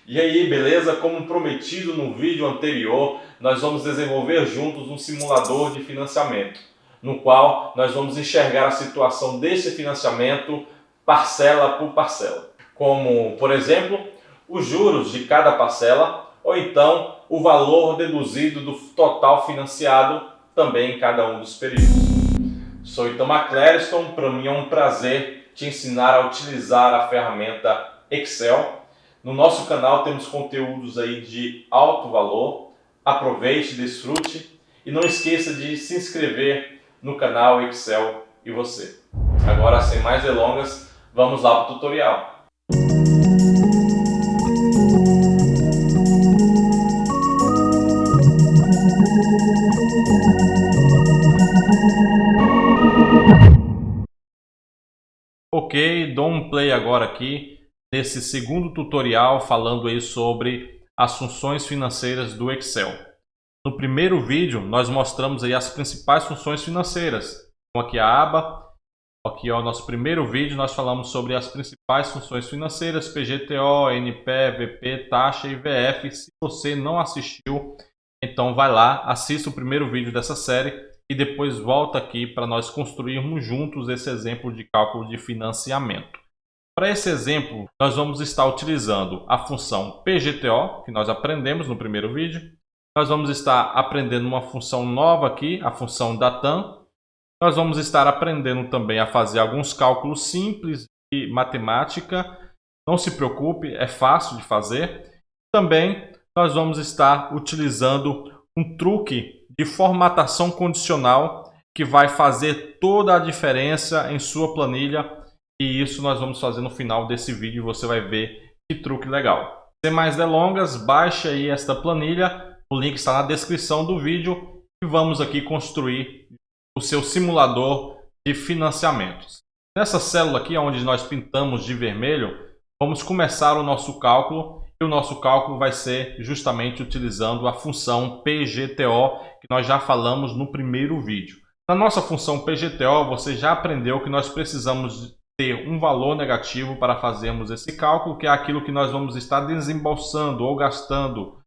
E aí, beleza? Como prometido no vídeo anterior, nós vamos desenvolver juntos um simulador de financiamento, no qual nós vamos enxergar a situação desse financiamento parcela por parcela, como, por exemplo, os juros de cada parcela ou então o valor deduzido do total financiado também em cada um dos períodos. Sou Itamar Clériston, para mim é um prazer te ensinar a utilizar a ferramenta Excel. No nosso canal temos conteúdos aí de alto valor. Aproveite, desfrute e não esqueça de se inscrever no canal Excel e você. Agora, sem mais delongas, vamos lá para o tutorial. Ok, dou um play agora aqui nesse segundo tutorial falando aí sobre as funções financeiras do Excel. No primeiro vídeo nós mostramos aí as principais funções financeiras. Então aqui a aba, aqui ó, nosso primeiro vídeo nós falamos sobre as principais funções financeiras, PGTO, NPE, VP, taxa e VF. Se você não assistiu, então vai lá, assista o primeiro vídeo dessa série e depois volta aqui para nós construirmos juntos esse exemplo de cálculo de financiamento. Para esse exemplo, nós vamos estar utilizando a função PGTO, que nós aprendemos no primeiro vídeo. Nós vamos estar aprendendo uma função nova aqui, a função DATAM. Nós vamos estar aprendendo também a fazer alguns cálculos simples de matemática. Não se preocupe, é fácil de fazer. Também nós vamos estar utilizando um truque de formatação condicional que vai fazer toda a diferença em sua planilha, e isso nós vamos fazer no final desse vídeo. Você vai ver que truque legal. Sem mais delongas, baixe aí esta planilha, o link está na descrição do vídeo e vamos aqui construir o seu simulador de financiamentos. Nessa célula aqui, onde nós pintamos de vermelho, vamos começar o nosso cálculo. E o nosso cálculo vai ser justamente utilizando a função PGTO, que nós já falamos no primeiro vídeo. Na nossa função PGTO, você já aprendeu que nós precisamos ter um valor negativo para fazermos esse cálculo, que é aquilo que nós vamos estar desembolsando ou gastando.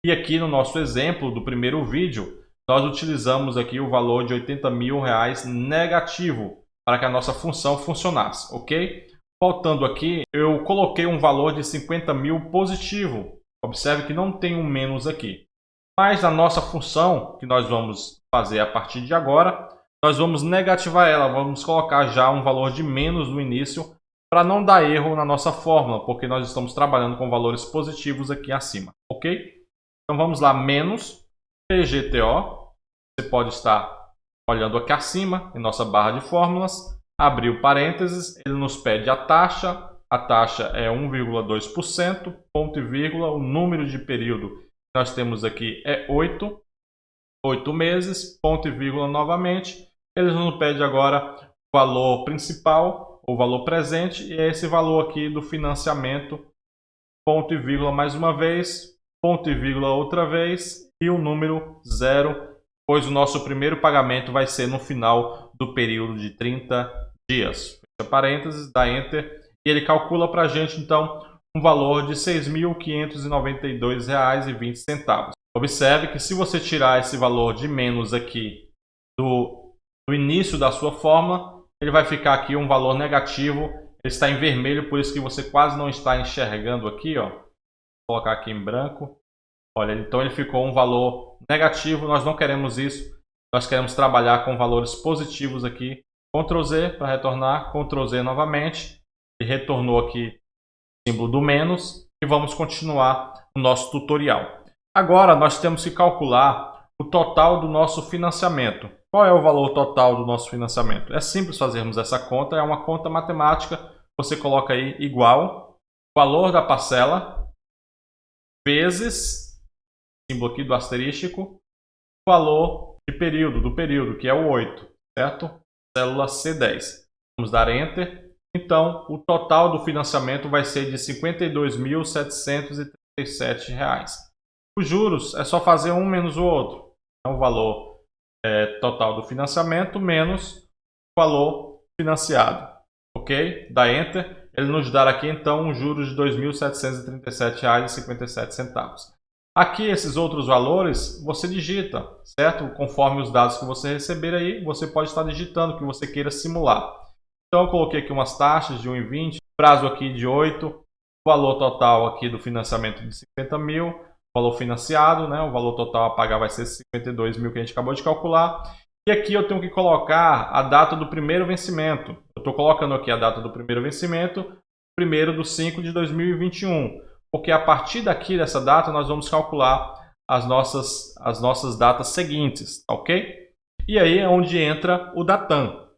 E aqui no nosso exemplo do primeiro vídeo, nós utilizamos aqui o valor de R$80 mil negativo para que a nossa função funcionasse, ok? Voltando aqui, eu coloquei um valor de 50 mil positivo. Observe que não tem um menos aqui. Mas na nossa função, que nós vamos fazer a partir de agora, nós vamos negativar ela. Vamos colocar já um valor de menos no início para não dar erro na nossa fórmula, porque nós estamos trabalhando com valores positivos aqui acima, ok? Então vamos lá, menos PGTO. Você pode estar olhando aqui acima, em nossa barra de fórmulas. Abriu parênteses, ele nos pede a taxa é 1,2%, ponto e vírgula, o número de período que nós temos aqui é 8 meses, ponto e vírgula novamente. Ele nos pede agora o valor principal, o valor presente, e é esse valor aqui do financiamento, ponto e vírgula mais uma vez, ponto e vírgula outra vez, e o número 0, pois o nosso primeiro pagamento vai ser no final do período de 30 dias. Fecha parênteses, dá Enter e ele calcula para a gente então um valor de R$ 6.592,20. Observe que se você tirar esse valor de menos aqui do início da sua fórmula, ele vai ficar aqui um valor negativo. Ele está em vermelho, por isso que você quase não está enxergando aqui, ó. Vou colocar aqui em branco. Olha, então ele ficou um valor negativo. Nós não queremos isso. Nós queremos trabalhar com valores positivos aqui. Ctrl Z para retornar, Ctrl Z novamente. Ele retornou aqui o símbolo do menos e vamos continuar o nosso tutorial. Agora nós temos que calcular o total do nosso financiamento. Qual é o valor total do nosso financiamento? É simples fazermos essa conta, é uma conta matemática. Você coloca aí igual valor da parcela vezes, símbolo aqui do asterístico, valor de período, do período, que é o 8, certo? Célula C10. Vamos dar Enter. Então, o total do financiamento vai ser de R$ 52.737. Os juros é só fazer um menos o outro. Então, o valor total do financiamento menos o valor financiado. Ok? Dá Enter. ele nos dá aqui então um juros de R$ 2.737,57. Aqui esses outros valores você digita, certo? Conforme os dados que você receber aí, você pode estar digitando o que você queira simular. Então eu coloquei aqui umas taxas de 1,20, prazo aqui de 8, valor total aqui do financiamento de 50 mil, valor financiado, né? O valor total a pagar vai ser 52 mil que a gente acabou de calcular. E aqui eu tenho que colocar a data do primeiro vencimento. Eu estou colocando aqui a data do primeiro vencimento, 1º de 2021. Porque a partir daqui dessa data nós vamos calcular as nossas datas seguintes, ok? E aí é onde entra o Datam.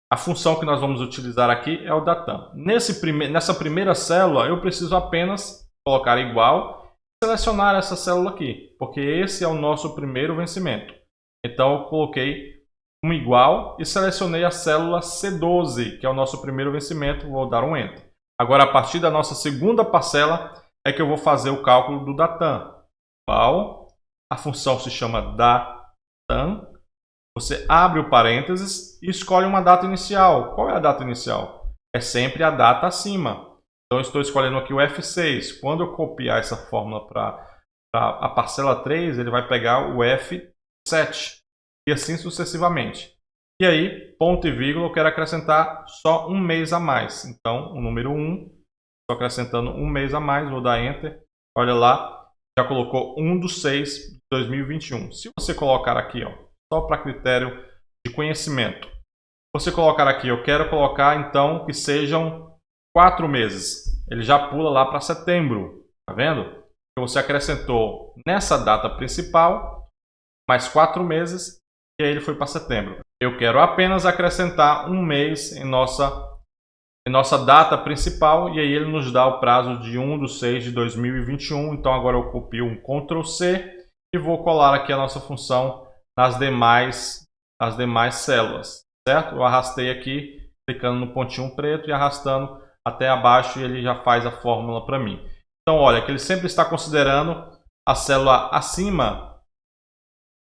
A função que nós vamos utilizar aqui é o Datam. Nessa primeira célula eu preciso apenas colocar igual e selecionar essa célula aqui, porque esse é o nosso primeiro vencimento. Então eu coloquei um igual e selecionei a célula C12, que é o nosso primeiro vencimento, vou dar um Enter. Agora, a partir da nossa segunda parcela, é que eu vou fazer o cálculo do Datam. Igual, a função se chama Datam, você abre o parênteses e escolhe uma data inicial. Qual é a data inicial? É sempre a data acima. Então, eu estou escolhendo aqui o F6. Quando eu copiar essa fórmula para a parcela 3, ele vai pegar o F7. E assim sucessivamente. E aí, ponto e vírgula, eu quero acrescentar só um mês a mais. Então, o número 1, estou acrescentando um mês a mais, vou dar Enter. Olha lá, já colocou 1/6 de 2021. Se você colocar aqui, ó, só para critério de conhecimento, você colocar aqui, eu quero colocar então que sejam 4 meses. Ele já pula lá para setembro, tá vendo? Você acrescentou nessa data principal mais 4 meses. E aí ele foi para setembro. Eu quero apenas acrescentar um mês em nossa data principal e aí ele nos dá o prazo de 1/6 de 2021. Então agora eu copio um Ctrl C e vou colar aqui a nossa função nas demais células, certo? Eu arrastei aqui, clicando no pontinho preto e arrastando até abaixo e ele já faz a fórmula para mim. Então olha que ele sempre está considerando a célula acima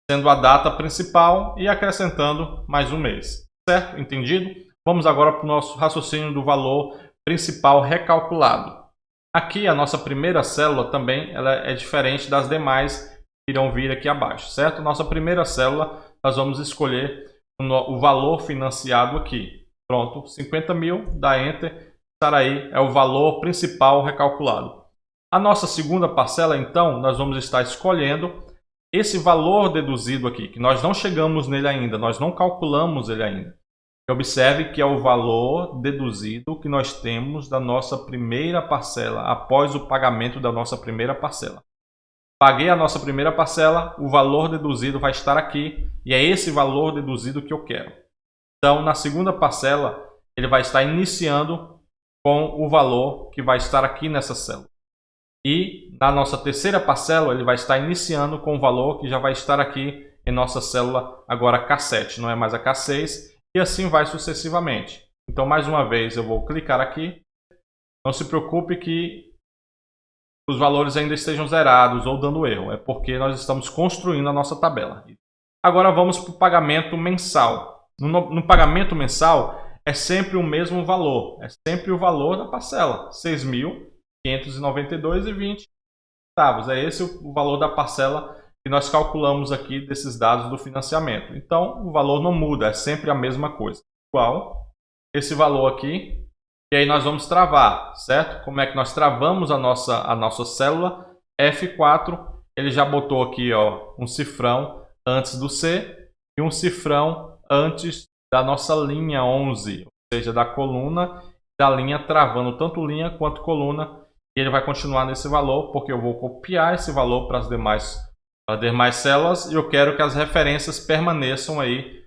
sendo a data principal e acrescentando mais um mês. Certo? Entendido? Vamos agora para o nosso raciocínio do valor principal recalculado. Aqui a nossa primeira célula também ela é diferente das demais que irão vir aqui abaixo. Certo? Nossa primeira célula nós vamos escolher o valor financiado aqui. Pronto, 50 mil, dá Enter, estará aí, é o valor principal recalculado. A nossa segunda parcela então nós vamos estar escolhendo esse valor deduzido aqui, que nós não chegamos nele ainda, nós não calculamos ele ainda. Observe que é o valor deduzido que nós temos da nossa primeira parcela, após o pagamento da nossa primeira parcela. Paguei a nossa primeira parcela, o valor deduzido vai estar aqui, e é esse valor deduzido que eu quero. Então, na segunda parcela, ele vai estar iniciando com o valor que vai estar aqui nessa célula. E na nossa terceira parcela, ele vai estar iniciando com o valor que já vai estar aqui em nossa célula agora K7, não é mais a K6, e assim vai sucessivamente. Então, mais uma vez, eu vou clicar aqui. Não se preocupe que os valores ainda estejam zerados ou dando erro, é porque nós estamos construindo a nossa tabela. Agora vamos para o pagamento mensal. No pagamento mensal, é sempre o mesmo valor, é sempre o valor da parcela, R$ 6.592,20. É esse o valor da parcela que nós calculamos aqui desses dados do financiamento. Então, o valor não muda, é sempre a mesma coisa. Igual esse valor aqui, e aí nós vamos travar, certo? Como é que nós travamos a nossa célula? F4, ele já botou aqui ó, um cifrão antes do C e um cifrão antes da nossa linha 11, ou seja, da coluna, da linha travando tanto linha quanto coluna. E ele vai continuar nesse valor, porque eu vou copiar esse valor para as demais células e eu quero que as referências permaneçam aí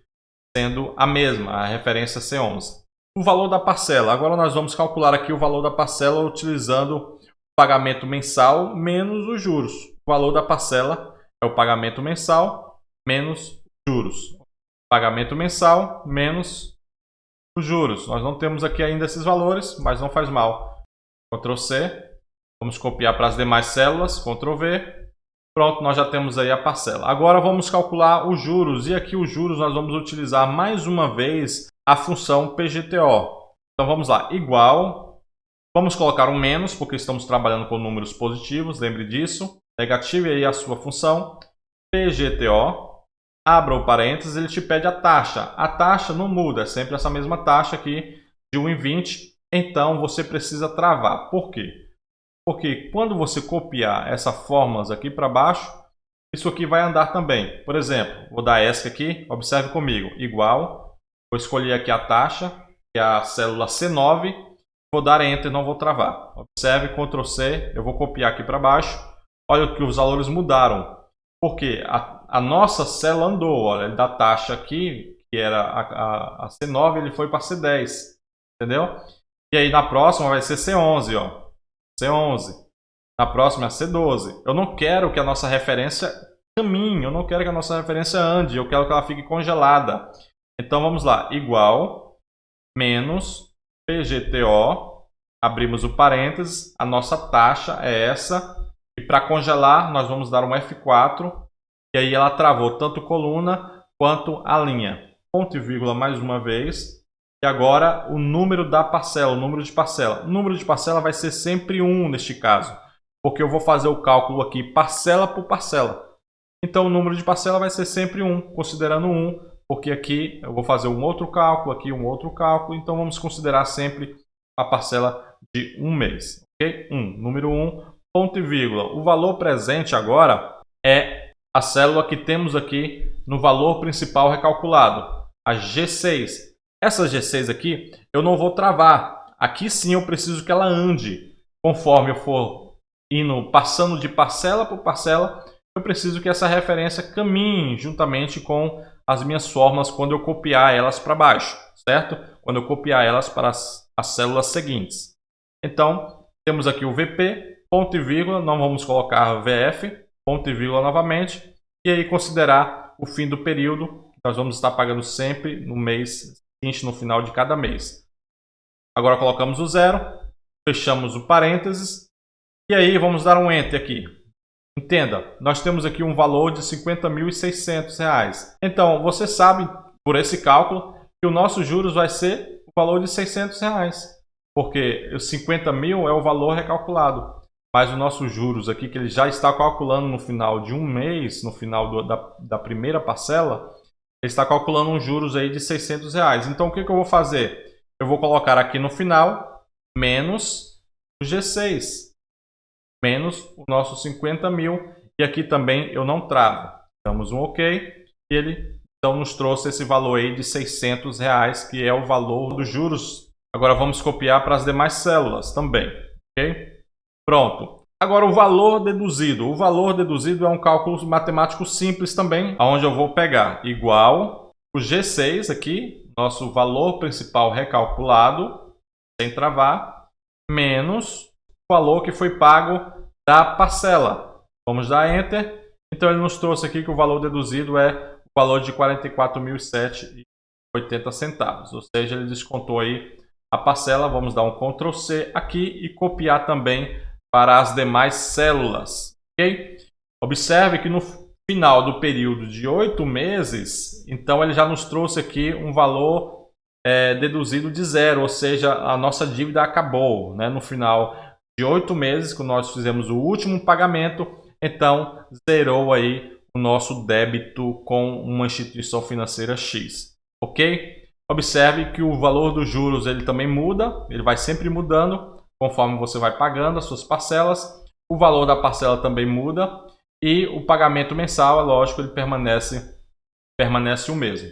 sendo a mesma, a referência C11. O valor da parcela. Agora nós vamos calcular aqui o valor da parcela utilizando o pagamento mensal menos os juros. O valor da parcela é o pagamento mensal menos juros. Pagamento mensal menos os juros. Nós não temos aqui ainda esses valores, mas não faz mal. Ctrl C. Vamos copiar para as demais células, Ctrl V. Pronto, nós já temos aí a parcela. Agora vamos calcular os juros. E aqui os juros nós vamos utilizar mais uma vez a função PGTO. Então vamos lá, igual Vamos colocar um menos, porque estamos trabalhando com números positivos, lembre disso. Negative aí a sua função, PGTO, abra o parênteses, ele te pede a taxa. A taxa não muda, é sempre essa mesma taxa aqui de 1,20. Então você precisa travar. Por quê? Porque quando você copiar essas fórmulas aqui para baixo, isso aqui vai andar também. Por exemplo, vou dar ESC aqui, observe comigo, igual, vou escolher aqui a taxa, que é a célula C9, vou dar Enter, não vou travar. Observe, Ctrl C, eu vou copiar aqui para baixo. Olha que os valores mudaram, porque a nossa célula andou, olha, da taxa aqui, que era a C9, ele foi para C10, entendeu? E aí na próxima vai ser C11, ó, C11. Na próxima é C12. Eu não quero que a nossa referência caminhe, eu não quero que a nossa referência ande, eu quero que ela fique congelada. Então vamos lá, igual, menos, PGTO, abrimos o parênteses, a nossa taxa é essa. E para congelar, nós vamos dar um F4, e aí ela travou tanto coluna quanto a linha. Ponto e vírgula mais uma vez. E agora o número da parcela, o número de parcela. O número de parcela vai ser sempre 1 neste caso, porque eu vou fazer o cálculo aqui parcela por parcela. Então o número de parcela vai ser sempre 1, considerando 1, porque aqui eu vou fazer um outro cálculo, aqui um outro cálculo. Então vamos considerar sempre a parcela de um mês. Ok? 1, número 1. Ponto e vírgula. O valor presente agora é a célula que temos aqui no valor principal recalculado, a G6. Essa G6 aqui eu não vou travar. Aqui sim eu preciso que ela ande. Conforme eu for passando de parcela por parcela, eu preciso que essa referência caminhe juntamente com as minhas fórmulas quando eu copiar elas para baixo, certo? Quando eu copiar elas para as células seguintes. Então, temos aqui o VP, ponto e vírgula, não vamos colocar VF, ponto e vírgula novamente, e aí considerar o fim do período, que nós vamos estar pagando sempre no mês seguinte, no final de cada mês. Agora colocamos o 0, fechamos o parênteses, e aí vamos dar um Enter aqui. Entenda, nós temos aqui um valor de R$ 50.600. Então, você sabe, por esse cálculo, que o nosso juros vai ser o valor de R$ 600, porque os 50 mil é o valor recalculado. Mas o nosso juros aqui, que ele já está calculando no final de um mês, no final da primeira parcela, ele está calculando um juros aí de R$ 600. Então, o que eu vou fazer? Eu vou colocar aqui no final, menos o G6, menos o nosso 50 mil, e aqui também eu não travo. Damos um OK, e ele então nos trouxe esse valor aí de R$ 600, que é o valor dos juros. Agora vamos copiar para as demais células também, ok? Pronto. Agora o valor deduzido. O valor deduzido é um cálculo matemático simples também, onde eu vou pegar igual o G6 aqui, nosso valor principal recalculado, sem travar, menos o valor que foi pago da parcela. Vamos dar Enter. Então ele nos trouxe aqui que o valor deduzido é o valor de R$ 44.007,80. Ou seja, ele descontou aí a parcela. Vamos dar um Ctrl C aqui e copiar também para as demais células, ok? Observe que no final do período de 8 meses, então ele já nos trouxe aqui um valor deduzido de 0, ou seja, a nossa dívida acabou, né? No final de 8 meses, quando nós fizemos o último pagamento, então zerou aí o nosso débito com uma instituição financeira X, ok? Observe que o valor dos juros ele também muda, ele vai sempre mudando, conforme você vai pagando as suas parcelas. O valor da parcela também muda e o pagamento mensal, é lógico, ele permanece o mesmo.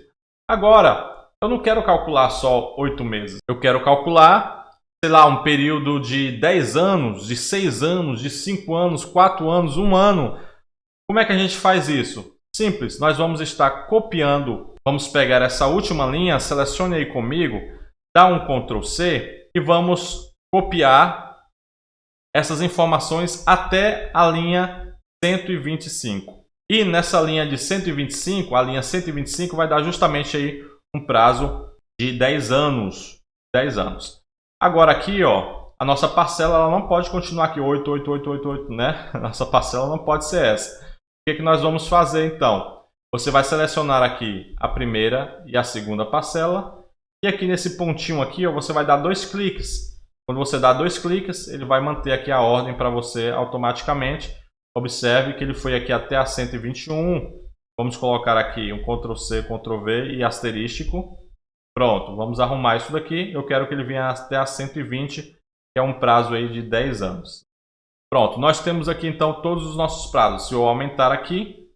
Agora, eu não quero calcular só 8 meses. Eu quero calcular, sei lá, um período de 10 anos, de 6 anos, de 5 anos, 4 anos, 1 ano. Como é que a gente faz isso? Simples, nós vamos estar copiando. Vamos pegar essa última linha, selecione aí comigo, dá um Ctrl C e vamos copiar essas informações até a linha 125. E nessa linha de 125, a linha 125 vai dar justamente aí um prazo de 10 anos. 10 anos. Agora aqui, ó, a nossa parcela ela não pode continuar aqui 8, né? A nossa parcela não pode ser essa. O que nós vamos fazer então? Você vai selecionar aqui a primeira e a segunda parcela. E aqui nesse pontinho aqui, ó, você vai dar 2 cliques. Quando você dá 2 cliques, ele vai manter aqui a ordem para você automaticamente. Observe que ele foi aqui até a 121. Vamos colocar aqui um Ctrl+C, Ctrl+V e asterístico. Pronto, vamos arrumar isso daqui. Eu quero que ele venha até a 120, que é um prazo aí de 10 anos. Pronto, nós temos aqui então todos os nossos prazos. Se eu aumentar aqui,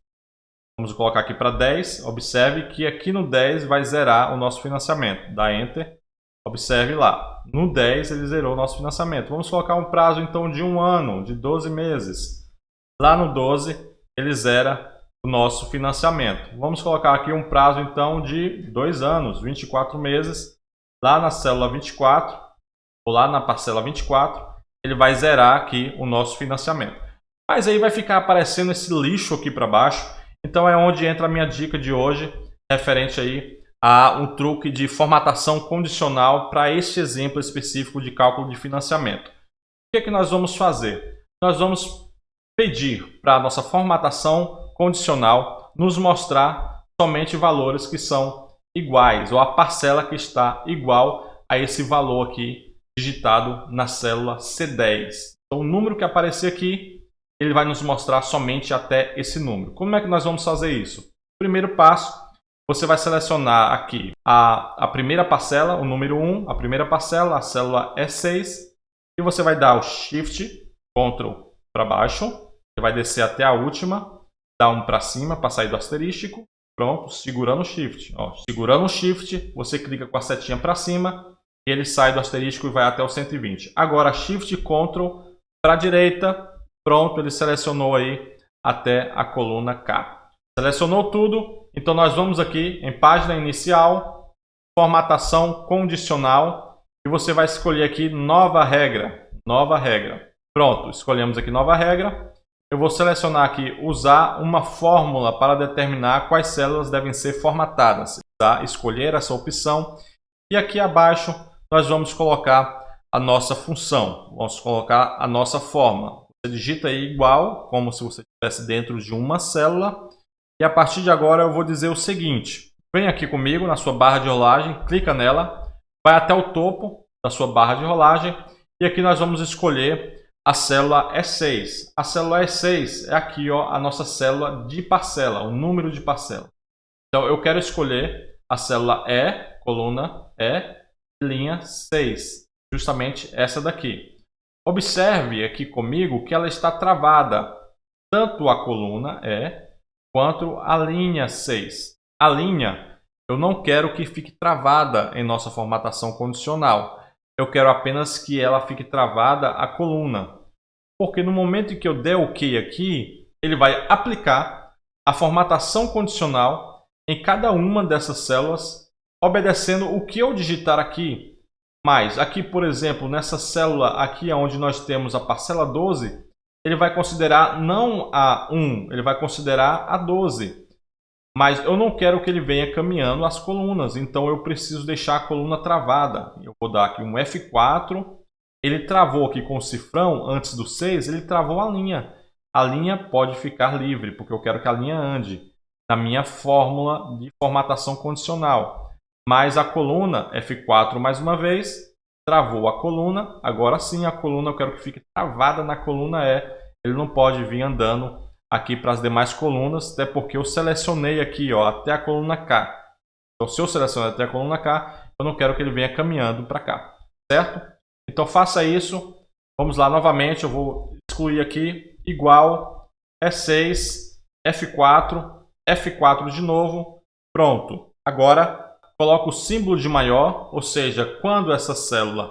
vamos colocar aqui para 10. Observe que aqui no 10 vai zerar o nosso financiamento. Dá Enter. Observe lá. No 10 ele zerou o nosso financiamento. Vamos colocar um prazo então de 1 ano, de 12 meses. Lá no 12 ele zera o nosso financiamento. Vamos colocar aqui um prazo então de 2 anos, 24 meses. Lá na célula 24, ou lá na parcela 24, ele vai zerar aqui o nosso financiamento. Mas aí vai ficar aparecendo esse lixo aqui para baixo. Então é onde entra a minha dica de hoje, referente aí a um truque de formatação condicional para este exemplo específico de cálculo de financiamento. O que é que nós vamos fazer? Nós vamos pedir para a nossa formatação condicional nos mostrar somente valores que são iguais, ou a parcela que está igual a esse valor aqui digitado na célula C10. Então o número que aparecer aqui, ele vai nos mostrar somente até esse número. Como é que nós vamos fazer isso? Primeiro passo, você vai selecionar aqui a primeira parcela, o número 1, a primeira parcela, a célula E6, e você vai dar o Shift, Ctrl para baixo, você vai descer até a última, dá um para cima para sair do asterístico, pronto, segurando o Shift. Ó, segurando o Shift, você clica com a setinha para cima e ele sai do asterístico e vai até o 120. Agora Shift, Ctrl para a direita, pronto, ele selecionou aí até a coluna K. Selecionou tudo, então nós vamos aqui em página inicial, formatação condicional, e você vai escolher aqui nova regra. Nova regra. Pronto, escolhemos aqui nova regra. Eu vou selecionar aqui usar uma fórmula para determinar quais células devem ser formatadas. Tá? Escolher essa opção. E aqui abaixo nós vamos colocar a nossa função. Vamos colocar a nossa fórmula. Você digita aí igual, como se você estivesse dentro de uma célula. E a partir de agora eu vou dizer o seguinte. Vem aqui comigo na sua barra de rolagem, clica nela, vai até o topo da sua barra de rolagem. E aqui nós vamos escolher a célula E6. A célula E6 é aqui ó, a nossa célula de parcela, o número de parcela. Então eu quero escolher a célula E, coluna E, linha 6. Justamente essa daqui. Observe aqui comigo que ela está travada. Tanto a coluna E quanto a linha 6. A linha, eu não quero que fique travada em nossa formatação condicional. Eu quero apenas que ela fique travada a coluna. Porque no momento em que eu der OK aqui, ele vai aplicar a formatação condicional em cada uma dessas células, obedecendo o que eu digitar aqui. Mas aqui, por exemplo, nessa célula aqui onde nós temos a parcela 12, ele vai considerar não a 1, ele vai considerar a 12. Mas eu não quero que ele venha caminhando as colunas, então eu preciso deixar a coluna travada. Eu vou dar aqui um F4, ele travou aqui com o cifrão antes do 6, ele travou a linha. A linha pode ficar livre, porque eu quero que a linha ande na minha fórmula de formatação condicional. Mas a coluna, F4 mais uma vez, travou a coluna, agora sim a coluna eu quero que fique travada na coluna E, ele não pode vir andando aqui para as demais colunas, até porque eu selecionei aqui ó, até a coluna K. Então se eu selecionar até a coluna K, eu não quero que ele venha caminhando para cá, certo? Então faça isso, vamos lá novamente, eu vou excluir aqui, igual, E6, F4, F4 de novo, pronto. Agora coloco o símbolo de maior, ou seja, quando essa célula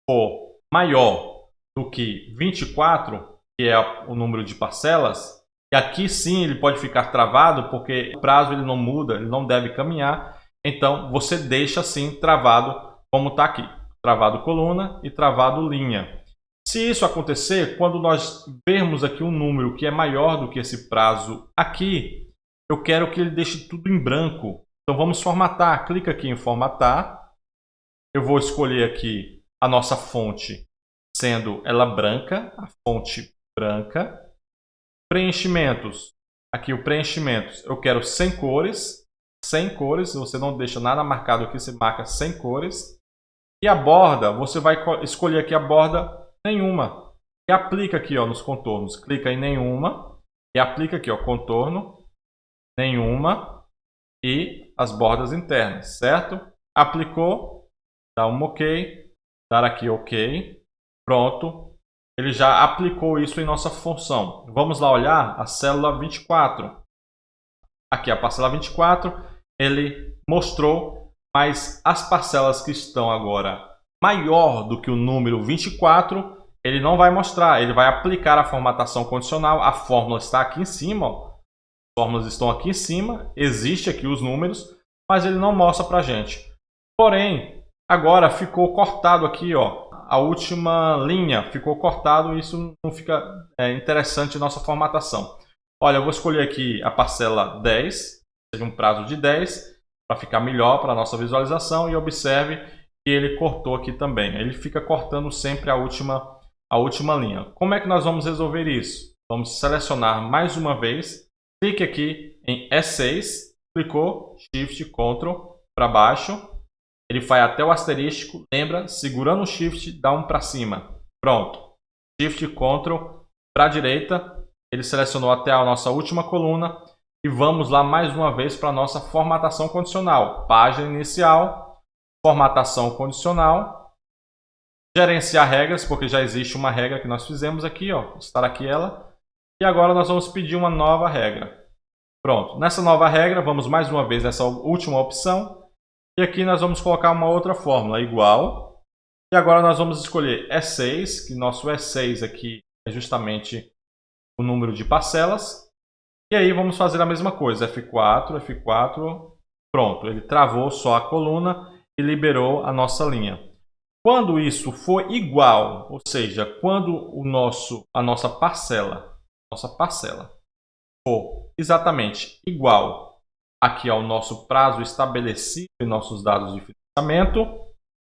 for maior do que 24, que é o número de parcelas, e aqui sim ele pode ficar travado, porque o prazo ele não muda, ele não deve caminhar, então você deixa assim travado como está aqui, travado coluna e travado linha. Se isso acontecer, quando nós vermos aqui um número que é maior do que esse prazo aqui, eu quero que ele deixe tudo em branco. Então vamos formatar, clica aqui em formatar, eu vou escolher aqui a nossa fonte, sendo ela branca, a fonte branca. Preenchimentos, aqui o preenchimentos, eu quero sem cores, você não deixa nada marcado aqui, você marca sem cores. E a borda, você vai escolher aqui a borda nenhuma. E aplica aqui, ó, nos contornos. Clica em nenhuma e aplica aqui, ó, contorno, nenhuma e as bordas internas, certo? Aplicou, dá um OK, dar aqui OK, pronto. Ele já aplicou isso em nossa função. Vamos lá olhar a célula 24. Aqui a parcela 24, ele mostrou, mas as parcelas que estão agora maior do que o número 24, ele não vai mostrar, ele vai aplicar a formatação condicional. A fórmula está aqui em cima, ó. As fórmulas estão aqui em cima, existe aqui os números, mas ele não mostra para a gente. Porém, agora ficou cortado aqui, ó, a última linha ficou cortado, e isso não fica interessante na nossa formatação. Olha, eu vou escolher aqui a parcela 10, seja um prazo de 10, para ficar melhor para a nossa visualização, e observe que ele cortou aqui também. Ele fica cortando sempre a última linha. Como é que nós vamos resolver isso? Vamos selecionar mais uma vez, clique aqui em E6, clicou, Shift, Ctrl para baixo, ele vai até o asterístico, lembra, segurando o Shift, dá um para cima. Pronto. Shift, Ctrl para a direita, ele selecionou até a nossa última coluna e vamos lá mais uma vez para a nossa formatação condicional. Página inicial, formatação condicional, gerenciar regras, porque já existe uma regra que nós fizemos aqui, ó, está aqui ela. E agora nós vamos pedir uma nova regra. Pronto. Nessa nova regra, vamos mais uma vez nessa última opção. E aqui nós vamos colocar uma outra fórmula, igual. E agora nós vamos escolher E6, que nosso E6 aqui é justamente o número de parcelas. E aí vamos fazer a mesma coisa, F4, F4, pronto. Ele travou só a coluna e liberou a nossa linha. Quando isso for igual, ou seja, quando a nossa parcela for exatamente igual aqui ao nosso prazo estabelecido em nossos dados de financiamento,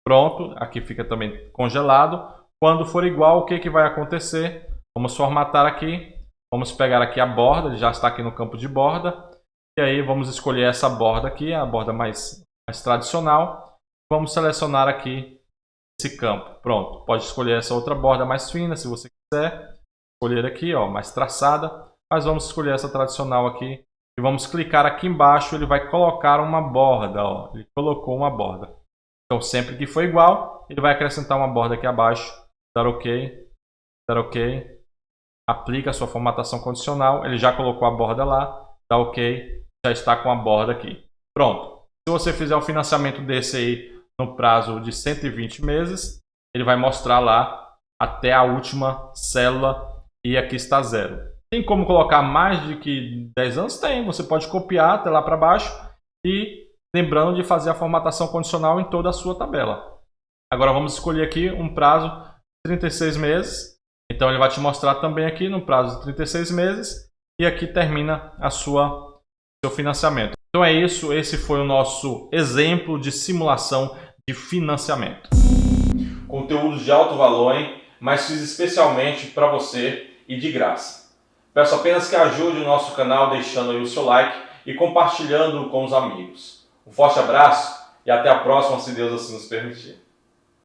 pronto, aqui fica também congelado. Quando for igual, o que vai acontecer? Vamos formatar aqui, vamos pegar aqui a borda, ele já está aqui no campo de borda, e aí vamos escolher essa borda aqui, a borda mais tradicional. Vamos selecionar aqui esse campo, pronto. Pode escolher essa outra borda mais fina, se você quiser. Escolher aqui, ó, mais traçada, mas vamos escolher essa tradicional aqui. E vamos clicar aqui embaixo, ele vai colocar uma borda, ó. Ele colocou uma borda. Então, sempre que for igual, ele vai acrescentar uma borda aqui abaixo, dar OK, aplica a sua formatação condicional, ele já colocou a borda lá, dá OK, já está com a borda aqui. Pronto. Se você fizer um financiamento desse aí no prazo de 120 meses, ele vai mostrar lá até a última célula e aqui está 0. Tem como colocar mais de que 10 anos? Tem. Você pode copiar até lá para baixo e lembrando de fazer a formatação condicional em toda a sua tabela. Agora vamos escolher aqui um prazo de 36 meses. Então ele vai te mostrar também aqui no prazo de 36 meses e aqui termina seu financiamento. Então é isso, esse foi o nosso exemplo de simulação de financiamento. Conteúdos de alto valor, hein? Mas fiz especialmente para você e de graça. Peço apenas que ajude o nosso canal deixando aí o seu like e compartilhando com os amigos. Um forte abraço e até a próxima, se Deus assim nos permitir.